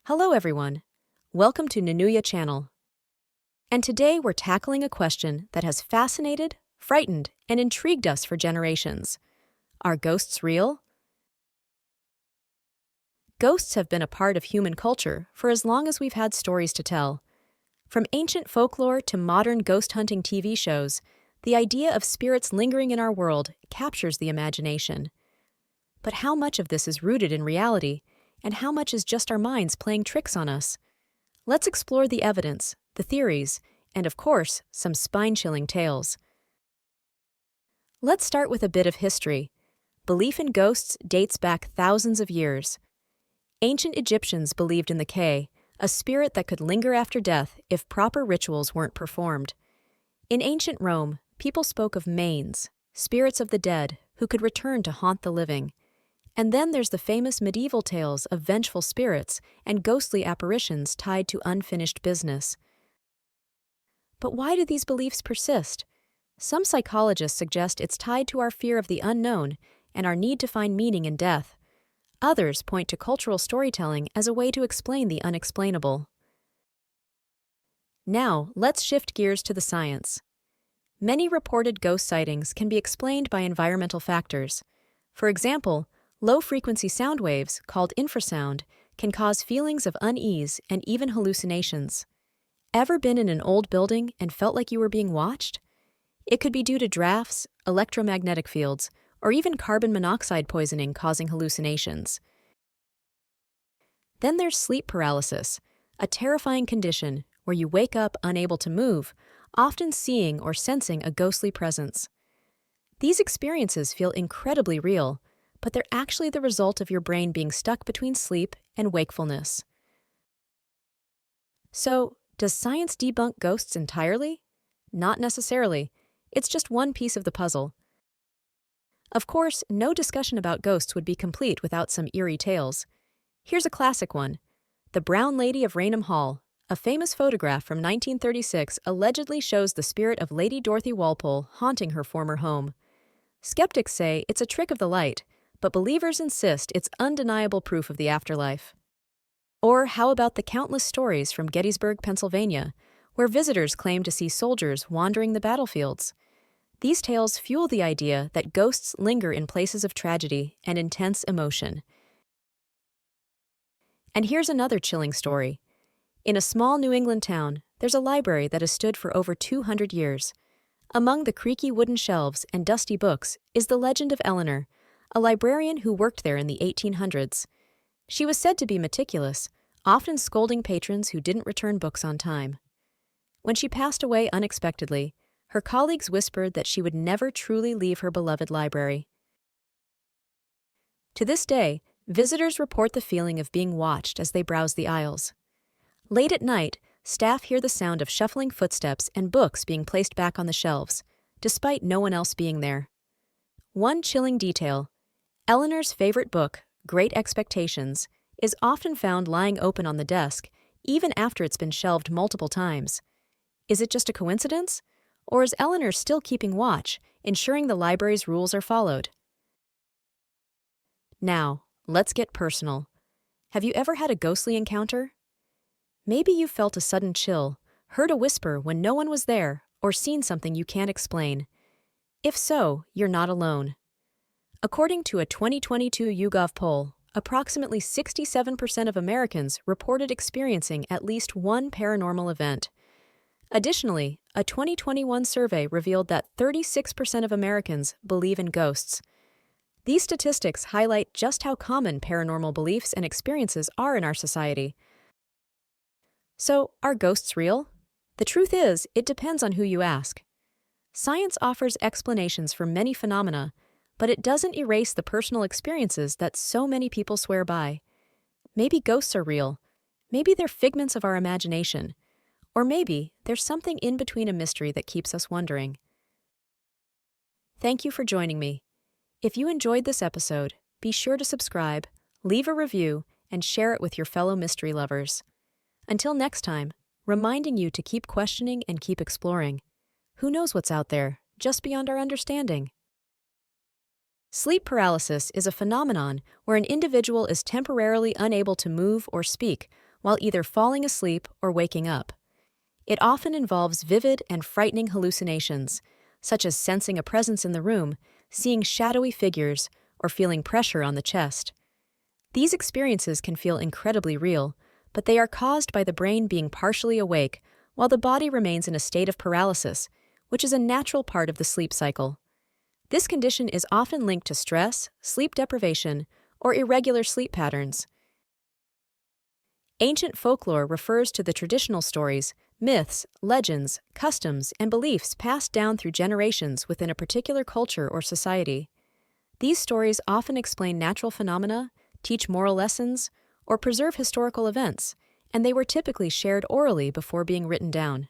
Hello everyone, welcome to Nanuya channel. And today we're tackling a question that has fascinated, frightened, and intrigued us for generations. Are ghosts real? Ghosts have been a part of human culture for as long as we've had stories to tell. From ancient folklore to modern ghost hunting TV shows, the idea of spirits lingering in our world captures the imagination. But how much of this is rooted in reality, and how much is just our minds playing tricks on us? Let's explore the evidence, the theories, and of course, some spine-chilling tales. Let's start with a bit of history. Belief in ghosts dates back thousands of years. Ancient Egyptians believed in the Ka, a spirit that could linger after death if proper rituals weren't performed. In ancient Rome, people spoke of manes, spirits of the dead who could return to haunt the living. And then there's the famous medieval tales of vengeful spirits and ghostly apparitions tied to unfinished business. But why do these beliefs persist? Some psychologists suggest it's tied to our fear of the unknown and our need to find meaning in death. Others point to cultural storytelling as a way to explain the unexplainable. Now, let's shift gears to the science. Many reported ghost sightings can be explained by environmental factors. For example, low-frequency sound waves, called infrasound, can cause feelings of unease and even hallucinations. Ever been in an old building and felt like you were being watched? It could be due to drafts, electromagnetic fields, or even carbon monoxide poisoning causing hallucinations. Then there's sleep paralysis, a terrifying condition where you wake up unable to move, often seeing or sensing a ghostly presence. These experiences feel incredibly real, but they're actually the result of your brain being stuck between sleep and wakefulness. So, does science debunk ghosts entirely? Not necessarily. It's just one piece of the puzzle. Of course, no discussion about ghosts would be complete without some eerie tales. Here's a classic one. The Brown Lady of Raynham Hall, a famous photograph from 1936, allegedly shows the spirit of Lady Dorothy Walpole haunting her former home. Skeptics say it's a trick of the light, but believers insist it's undeniable proof of the afterlife. Or how about the countless stories from Gettysburg, Pennsylvania, where visitors claim to see soldiers wandering the battlefields? These tales fuel the idea that ghosts linger in places of tragedy and intense emotion. And here's another chilling story. In a small New England town, there's a library that has stood for over 200 years. Among the creaky wooden shelves and dusty books is the legend of Eleanor, a librarian who worked there in the 1800s. She was said to be meticulous, often scolding patrons who didn't return books on time. When she passed away unexpectedly, her colleagues whispered that she would never truly leave her beloved library. To this day, visitors report the feeling of being watched as they browse the aisles. Late at night, staff hear the sound of shuffling footsteps and books being placed back on the shelves, despite no one else being there. One chilling detail: Eleanor's favorite book, Great Expectations, is often found lying open on the desk, even after it's been shelved multiple times. Is it just a coincidence? Or is Eleanor still keeping watch, ensuring the library's rules are followed? Now, let's get personal. Have you ever had a ghostly encounter? Maybe you felt a sudden chill, heard a whisper when no one was there, or seen something you can't explain. If so, you're not alone. According to a 2022 YouGov poll, approximately 67% of Americans reported experiencing at least one paranormal event. Additionally, a 2021 survey revealed that 36% of Americans believe in ghosts. These statistics highlight just how common paranormal beliefs and experiences are in our society. So, are ghosts real? The truth is, it depends on who you ask. Science offers explanations for many phenomena, but it doesn't erase the personal experiences that so many people swear by. Maybe ghosts are real. Maybe they're figments of our imagination. Or maybe there's something in between a mystery that keeps us wondering. Thank you for joining me. If you enjoyed this episode, be sure to subscribe, leave a review, and share it with your fellow mystery lovers. Until next time, reminding you to keep questioning and keep exploring. Who knows what's out there, just beyond our understanding? Sleep paralysis is a phenomenon where an individual is temporarily unable to move or speak while either falling asleep or waking up. It often involves vivid and frightening hallucinations, such as sensing a presence in the room, seeing shadowy figures, or feeling pressure on the chest. These experiences can feel incredibly real, but they are caused by the brain being partially awake while the body remains in a state of paralysis, which is a natural part of the sleep cycle. This condition is often linked to stress, sleep deprivation, or irregular sleep patterns. Ancient folklore refers to the traditional stories, myths, legends, customs, and beliefs passed down through generations within a particular culture or society. These stories often explain natural phenomena, teach moral lessons, or preserve historical events, and they were typically shared orally before being written down.